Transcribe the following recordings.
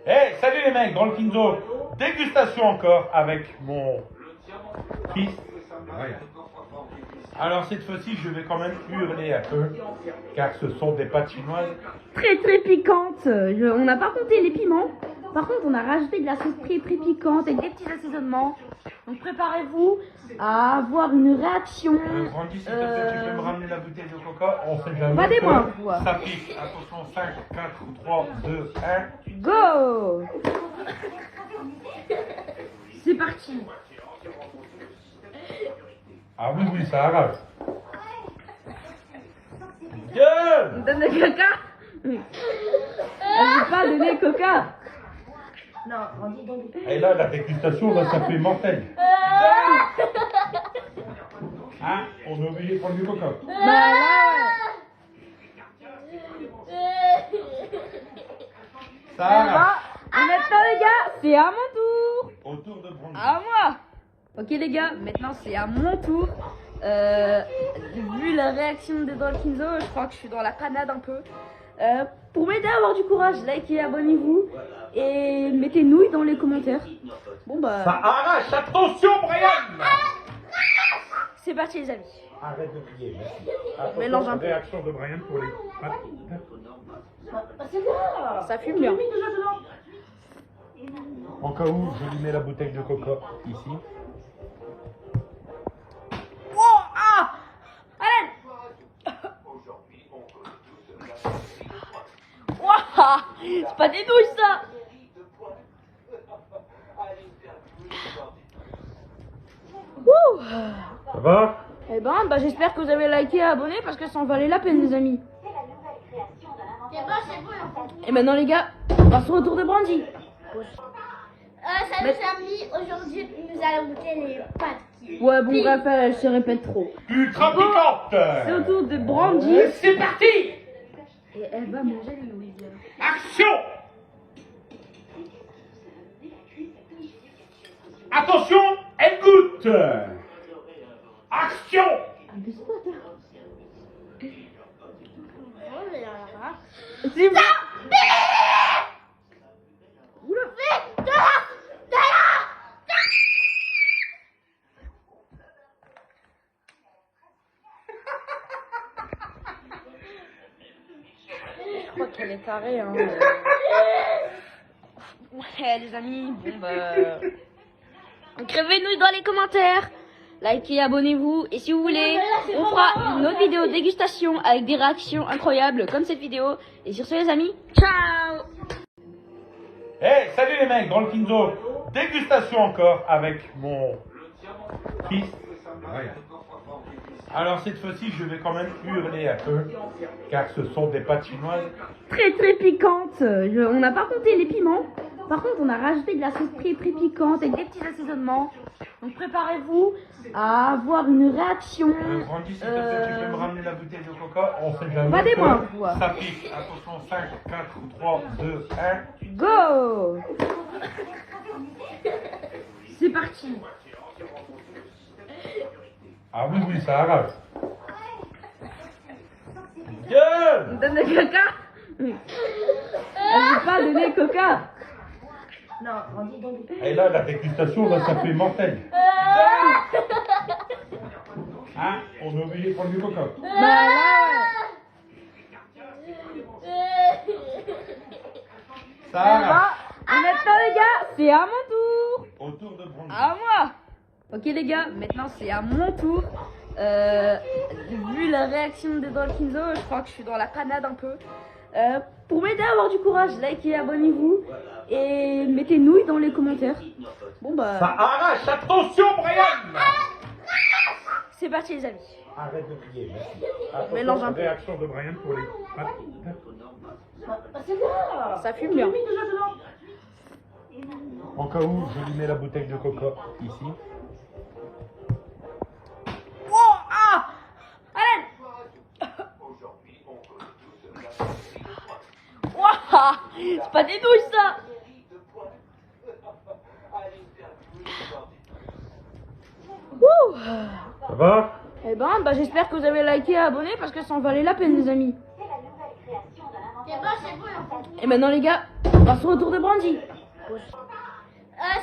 Hey, salut les mecs, dans le Kinzo. Dégustation encore avec mon fils. Ryan. Alors cette fois-ci, je vais quand même hurler un peu, car ce sont des pâtes chinoises. Très très piquantes. On n'a pas compté les piments. Par contre, on a rajouté de la sauce très très piquante avec des petits assaisonnements. Donc préparez-vous à avoir une réaction. Brandy, s'il te plaît, tu peux me ramener la bouteille de coca? On sait jamais. Pas des que moindres. Ça pique. Attention, 5, 4, 3, 2, 1. Go. C'est parti. Ah oui, oui, ça arrache. Bien. Donne le coca. Elle veut pas donner coca. Et là, la dégustation, là, ça fait mortel. Hein? On a oublié de prendre du coca. Bah là, Ça ouais. arrache. Et maintenant les gars, c'est à mon tour. Autour de Brandy. À moi. Ok les gars, maintenant c'est à mon tour. Vu la réaction des Kinzo, je crois que je suis dans la panade un peu. Pour m'aider à avoir du courage, likez, abonnez-vous et mettez nouilles dans les commentaires. Bon bah, Ça arrache. Attention, Brian. c'est parti les amis. Arrête de crier, merci. Mélange un Attention, peu. réaction de Brian pour les pâtes. Ça fume bien. En cas où, je lui mets la bouteille de coca ici. Oh ah, allez. Ouah, c'est pas des nouilles ça. Ouh. Ça va? Eh ben, j'espère que vous avez liké et abonné parce que ça en valait la peine les amis. Et maintenant les gars, on passe au retour de Brandy. Salut les amis, aujourd'hui nous allons goûter les pâtes qui... Ouais bon bref, elle se répète trop. Ultra piquante. C'est au tour de Brandy. C'est parti. Et elle va manger les nouilles. Action. Attention, elle goûte. Action. Abuse-toi toi. Oh là là. C'est bon. Oula. Je crois qu'elle est tarée hein. Ouais les amis, bon crevez-nous dans les commentaires, likez, abonnez-vous et si vous voulez, on fera une autre vidéo dégustation avec des réactions incroyables comme cette vidéo. Et sur ce les amis, ciao. Hey, salut les mecs, dans le Kinzo. Dégustation encore avec mon fils. Ryan. Alors cette fois-ci, je vais quand même hurler un peu, car ce sont des pâtes chinoises. Très très piquantes. On n'a pas compté les piments. Par contre, on a rajouté de la sauce très très piquante avec des petits assaisonnements. Donc préparez-vous à avoir une réaction. Brandy, s'il te plaît, tu peux me ramener la bouteille de coca? On sait jamais. Pas des que moindres. Ça pique. Attention, 5, 4, 3, 2, 1. Go. C'est parti. Ah oui, oui, ça arrache. Bien. Donne le coca. Elle veut pas donner coca. Et là, la dégustation, là, ça fait mortel. Hein? On a oublié de prendre du coca. Bah là, Ça ouais. arrache. Et maintenant les gars, c'est à mon tour. Autour de Brandy. À moi. Ok les gars, maintenant c'est à mon tour. Vu la réaction des Kinzo, je crois que je suis dans la panade un peu. Pour m'aider à avoir du courage, likez, abonnez-vous et mettez nouilles dans les commentaires. Bon bah, Ça arrache. Attention, Brian. c'est parti les amis. Arrête de crier, merci. Attention, Mélange un peu. réaction de Brian pour les pâtes. Ça fume bien. En cas où, je lui mets la bouteille de coca ici. Oh ah, allez. Ouah, c'est pas des nouilles ça. Ouh. Ça va? Eh ben, j'espère que vous avez liké et abonné parce que ça en valait la peine les amis. C'est bon, Et maintenant les gars, on passe au retour de Brandy.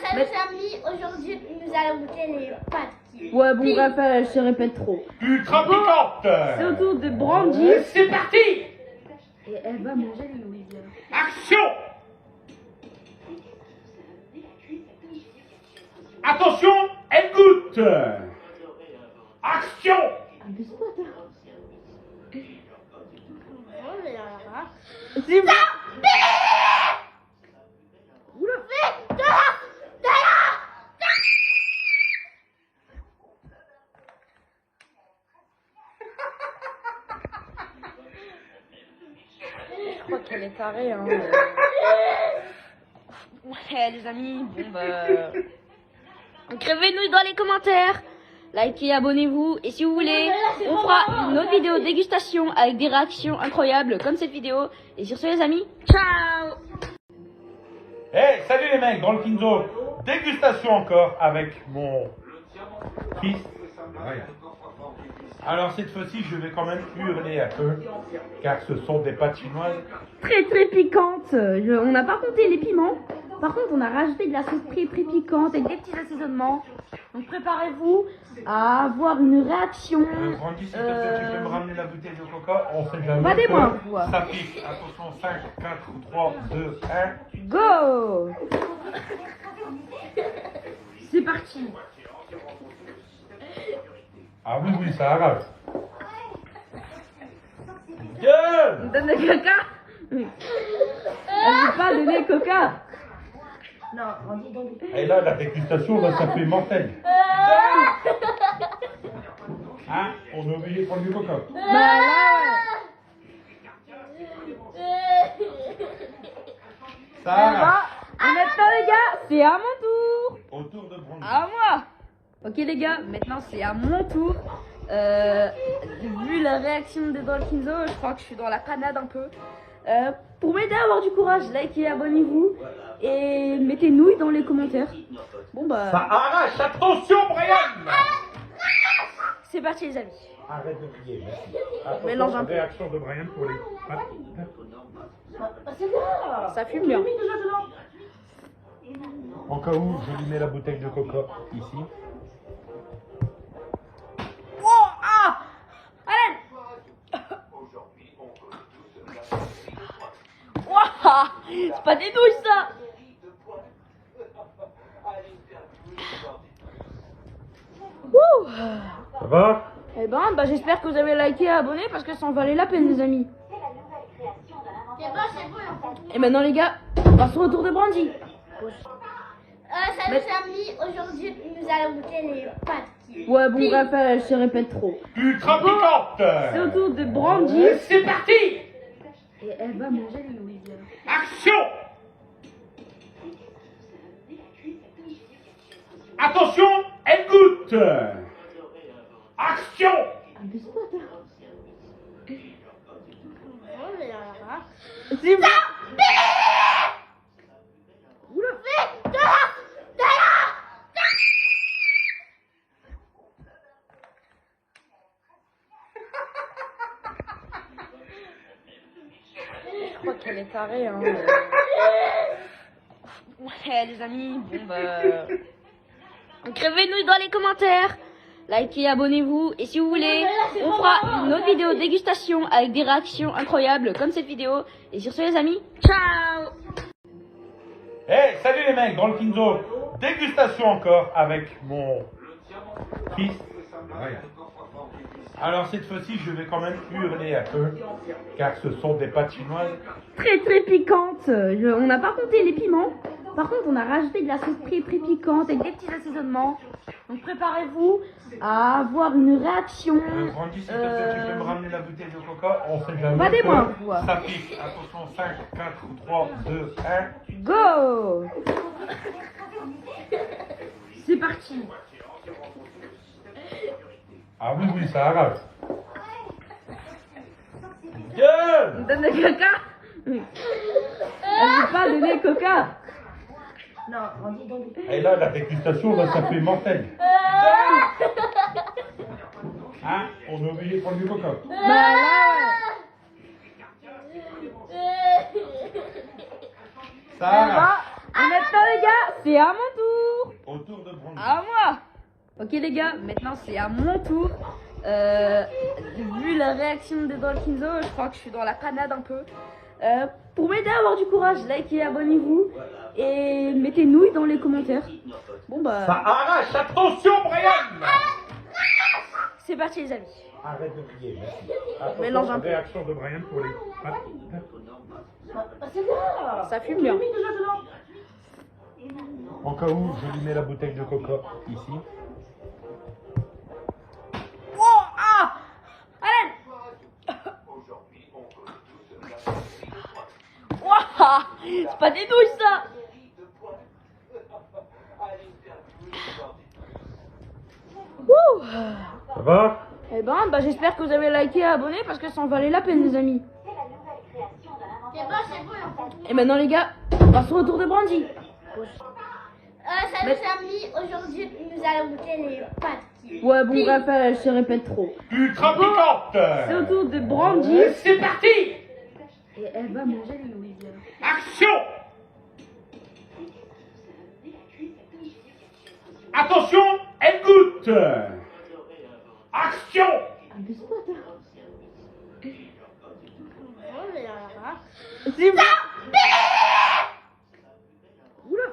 Salut les amis, aujourd'hui nous allons goûter les pâtes qui. Ouais, bon, bref, elle se répète trop. Ultra piquante. C'est au tour de Brandy. C'est parti. Et elle va manger les nouilles. Action. Attention, elle goûte. Action. Abuse-toi, toi. Oh là là. C'est bon. Oula. Je crois qu'elle est tarée, hein. Ouais, les amis, bon bah. Écrivez-nous dans les commentaires. Likez, abonnez-vous. Et si vous voulez, on fera une autre vidéo dégustation avec des réactions incroyables comme cette vidéo. Et sur ce, les amis, ciao! Hey, salut les mecs, dans le Kinzo. Dégustation encore avec mon fils. Ryan. Alors cette fois-ci, je vais quand même hurler un peu, car ce sont des pâtes chinoises. Très très piquante. On n'a pas compté les piments. Par contre, on a rajouté de la sauce très très piquante avec des petits assaisonnements. Donc préparez-vous à avoir une réaction. Brandy, s'il te plaît, tu peux me ramener la bouteille de coca? On sait jamais. Pas des que moindres. Ça pique. Attention, 5, 4, 3, 2, 1. Go! C'est parti. Ah oui, oui, ça arrache. Bien. Donne le coca. Elle veut pas donner coca. Et là, la dégustation, là, ça fait mortel. Hein? On a oublié de prendre du coca. Bah là, Ça ouais. arrache. Et maintenant les gars, c'est à mon tour. Autour de Brandy. À moi. Ok les gars, maintenant c'est à mon tour. Vu la réaction des Dolkinzo, je crois que je suis dans la panade un peu. Pour m'aider à avoir du courage, likez, abonnez-vous et mettez nouilles dans les commentaires. Bon bah, Ça arrache. Attention, Brian. c'est parti les amis. Arrête de crier, merci. Mélange un Attention, peu. réaction de Brian pour les pâtes. Ça fume bien. En cas où, je lui mets la bouteille de coca ici. Oh ah, allez. Ouah, c'est pas des nouilles ça. Ouh. Ça va? Eh ben, j'espère que vous avez liké et abonné parce que ça en valait la peine, les amis. C'est bon. Et maintenant, les gars, on passe au retour de Brandy. Salut les amis, aujourd'hui nous allons goûter les pâtes qui. Ouais, bon, bref, elle se répète trop. Ultra piquante. C'est au tour de Brandy. C'est parti. Et elle va manger les nouilles. Action. Attention, elle goûte. Action. Abuse-toi, toi. Oh là là. C'est bon. Oula. Je crois qu'elle est tarée, hein. Ouais, les amis, bon bah. Écrivez-nous dans les commentaires. Likez, abonnez-vous. Et si vous voulez, on fera une autre vidéo dégustation avec des réactions incroyables comme cette vidéo. Et sur ce, les amis, ciao! Hey, salut les mecs, dans le Kinzo. Dégustation encore avec mon fils. Ryan. Alors cette fois-ci, je vais quand même hurler un peu, car ce sont des pâtes chinoises. Très très piquante. On n'a pas compté les piments. Par contre, on a rajouté de la sauce très très piquante avec des petits assaisonnements. Donc préparez-vous à avoir une réaction. Brandy, s'il te plaît, tu peux me ramener la bouteille de coca? On sait jamais. Pas des que moindres. Ça pique. Attention, 5, 4, 3, 2, 1. Go! C'est parti. Ah oui, oui, ça arrache. Bien. Donne le coca. Elle veut pas donner coca. Et là, la dégustation, là, ça fait mortel. Hein? On a oublié de prendre du coca. Bah là, Et maintenant les gars, c'est à mon tour. Au tour de Brandy. À moi. Ok les gars, maintenant c'est à mon tour. Vu la réaction des Dolkinzo, je crois que je suis dans la panade un peu. Pour m'aider à avoir du courage, likez, abonnez-vous et mettez nouilles dans les commentaires. Bon bah, Ça arrache, attention Brian. c'est parti les amis. Arrête de crier, merci. Mélange un Attention, peu. réaction de Brian pour les... Ça fume bien. En cas où, je lui mets la bouteille de coca ici. Oh ah, allez. Ouah, c'est pas des douilles ça. Ouh. Ça va? Eh ben, j'espère que vous avez liké et abonné parce que ça en valait la peine les amis. C'est bon. Et maintenant les gars, on passe au retour de Brandy. Salut les amis, aujourd'hui nous allons goûter les pâtes qui... Ouais bon bref, elle se répète trop. Ultra piquante. C'est au tour de Brandy. C'est parti. Et elle va manger les nouilles. Action. Attention, elle goûte. Action. Abuse-toi toi. Oh, mais là, C'est bon. Oula.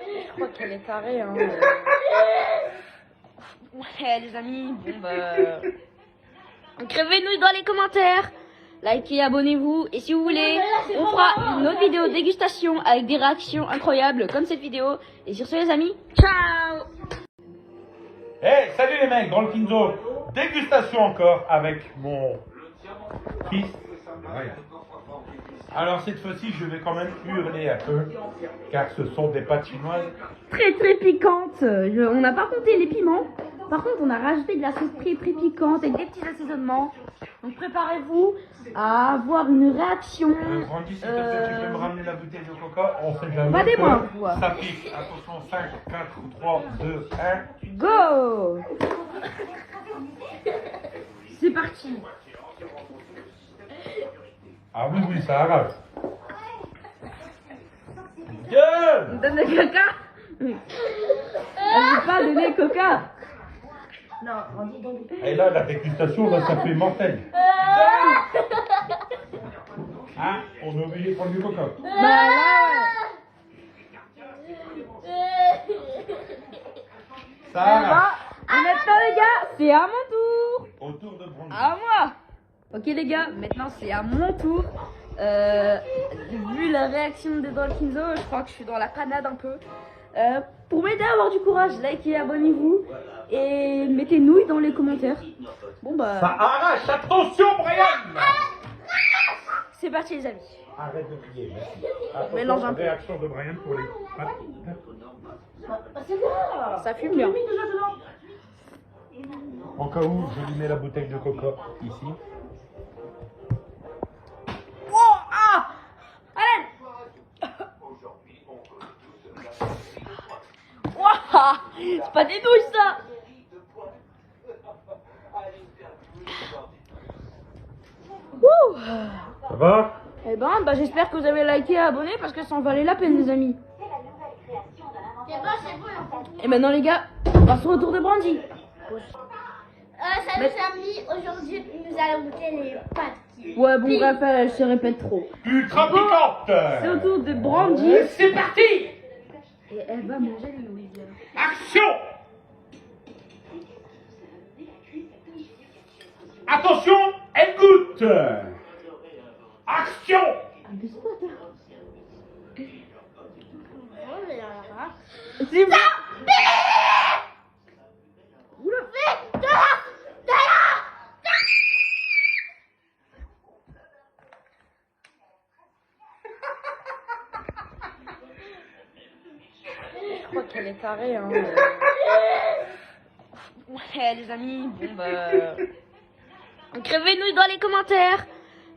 Je crois qu'elle est tarée hein. Ouais les amis, bon bah... Écrivez-nous dans les commentaires. Likez, abonnez-vous. Et si vous voulez, on fera une autre vidéo dégustation avec des réactions incroyables comme cette vidéo. Et sur ce les amis, ciao. Hey, salut les mecs, dans le Kinzo. Dégustation encore avec mon fils. Ryan. Alors cette fois-ci, je vais quand même hurler un peu, car ce sont des pâtes chinoises. Très très piquante. On n'a pas compté les piments. Par contre, on a rajouté de la sauce très très piquante avec des petits assaisonnements. Donc préparez-vous à avoir une réaction. Brandy, s'il te plaît, tu peux me ramener la bouteille de coca? On sait jamais. Pas des que moindres, quoi. Ça pique. Attention, 5, 4, 3, 2, 1. Go. C'est parti. Ah oui, oui, ça arrache. Gueule. Donne le coca. Elle veut pas donner coca. Et là, la dégustation va s'appeler mortelle. Hein? On a oublié de prendre du coca. Bah là, Ça ouais. arrache. Et maintenant les gars, c'est à mon tour. Au tour de Brandy. À moi. Ok les gars, maintenant c'est à mon tour. Vu la réaction des Dolkinzo, je crois que je suis dans la panade un peu. Pour m'aider à avoir du courage, likez, abonnez-vous et mettez nouilles dans les commentaires. Bon Ça bah, arrache. Attention, Brian. c'est parti les amis. Arrête de crier, merci. Mélange un Attention, peu. réaction de Brian pour les pâtes. Ça fume bien. En cas où, je lui mets la bouteille de coca ici. Oh ah, allez. Ouah, c'est pas des douilles ça. Ouh. Ça va? Eh ben, j'espère que vous avez liké et abonné parce que ça en valait la peine les amis. c'est bon. Et maintenant les gars, on passe au retour de Brandy. Salut les amis, aujourd'hui nous allons goûter les pâtes qui... Ouais bon bref, elle se répète trop. Ultra piquante. C'est au tour de Brandy. C'est parti. Et elle va manger les nouilles. Action. Attention, elle goûte. Action. Abuse-toi toi. Oh, mais là, C'est bon. Oula. Je crois qu'elle est tarée hein. Ouais les amis, bon bah... Écrivez-nous dans les commentaires.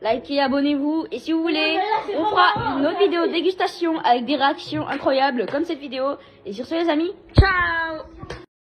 Likez, abonnez-vous. Et si vous voulez, on fera une autre vidéo dégustation avec des réactions incroyables comme cette vidéo. Et sur ce les amis, ciao.